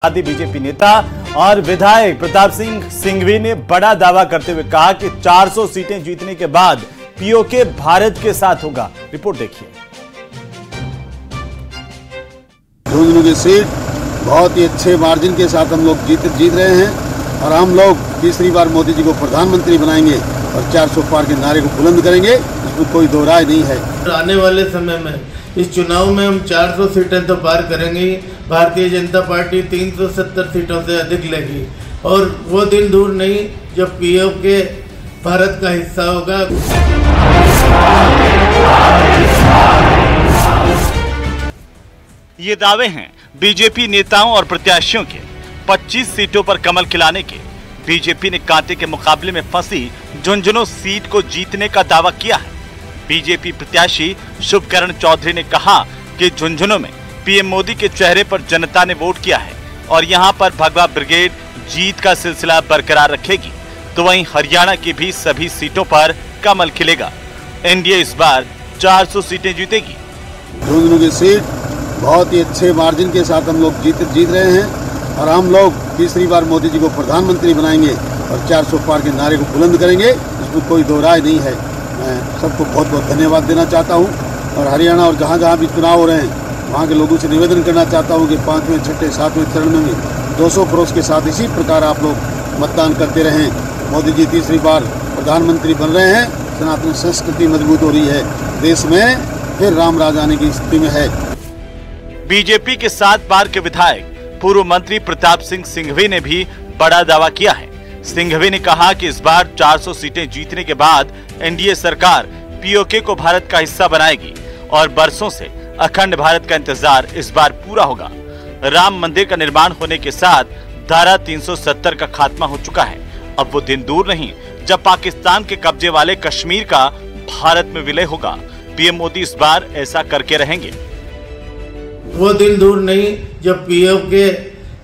आदि बीजेपी नेता और विधायक प्रताप सिंह सिंघवी ने बड़ा दावा करते हुए कहा कि 400 सीटें जीतने के बाद पीओके भारत के साथ होगा। रिपोर्ट देखिए। झुंझुनू की सीट बहुत ही अच्छे मार्जिन के साथ हम लोग जीत रहे हैं और हम लोग तीसरी बार मोदी जी को प्रधानमंत्री बनाएंगे और 400 पार के नारे को बुलंद करेंगे, इसमें कोई दो राय नहीं है। आने वाले समय में इस चुनाव में हम 400 सीटें तो पार करेंगे। भारतीय जनता पार्टी 370 सीटों से अधिक लेगी और वो दिन दूर नहीं जब पीओके भारत का हिस्सा होगा। ये दावे हैं बीजेपी नेताओं और प्रत्याशियों के। 25 सीटों पर कमल खिलाने के बीजेपी ने कांटे के मुकाबले में फंसी झुंझुनू सीट को जीतने का दावा किया है। बीजेपी प्रत्याशी शुभकरण चौधरी ने कहा कि झुंझुनू में पीएम मोदी के चेहरे पर जनता ने वोट किया है और यहां पर भगवा ब्रिगेड जीत का सिलसिला बरकरार रखेगी, तो वहीं हरियाणा की भी सभी सीटों पर कमल खिलेगा। एनडीए इस बार 400 सीटें जीतेगी। झुंझुनू की सीट बहुत ही अच्छे मार्जिन के साथ हम लोग जीत रहे हैं और हम लोग तीसरी बार मोदी जी को प्रधानमंत्री बनाएंगे और 400 पार के नारे को बुलंद करेंगे, इसमें कोई दो राय नहीं है। मैं सबको बहुत बहुत धन्यवाद देना चाहता हूं और हरियाणा और जहां जहां भी चुनाव हो रहे हैं वहां के लोगों से निवेदन करना चाहता हूं कि 5वें, 6ठे, 7वें चरण में भी 200 करोड़ के साथ इसी प्रकार आप लोग मतदान करते रहें। मोदी जी तीसरी बार प्रधानमंत्री बन रहे हैं, सनातन संस्कृति मजबूत हो रही है, देश में फिर राम राज आने की स्थिति में है। बीजेपी के 7 बार के विधायक पूर्व मंत्री प्रताप सिंह सिंघवी ने भी बड़ा दावा किया है। सिंघवी ने कहा कि इस बार 400 सीटें जीतने के बाद एनडीए सरकार पीओके को भारत का हिस्सा बनाएगी और बरसों से अखंड भारत का इंतजार इस बार पूरा होगा। राम मंदिर का निर्माण होने के साथ धारा 370 का खात्मा हो चुका है। अब वो दिन दूर नहीं जब पाकिस्तान के कब्जे वाले कश्मीर का भारत में विलय होगा। पीएम मोदी इस बार ऐसा करके रहेंगे। वो दिन दूर नहीं जब पीओके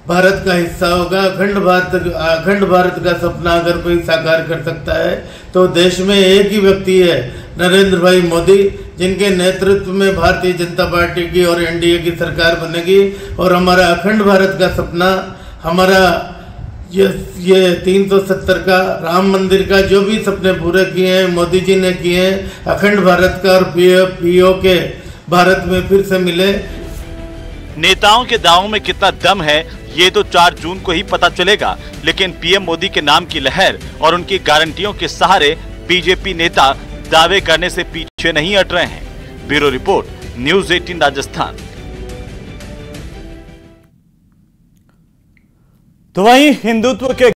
भारत का हिस्सा होगा। अखंड भारत का सपना अगर कोई साकार कर सकता है तो देश में एक ही व्यक्ति है, नरेंद्र भाई मोदी, जिनके नेतृत्व में भारतीय जनता पार्टी की और एनडीए की सरकार बनेगी और हमारा अखंड भारत का सपना, हमारा ये 370 का राम मंदिर का जो भी सपने पूरे किए हैं मोदी जी ने किए हैं, अखंड भारत का और पीओके भारत में फिर से मिले। नेताओं के दावों में कितना दम है ये तो 4 जून को ही पता चलेगा, लेकिन पीएम मोदी के नाम की लहर और उनकी गारंटियों के सहारे बीजेपी नेता दावे करने से पीछे नहीं हट रहे हैं। Bureau report, news 18 Rajasthan. तो वहीं हिंदुत्व के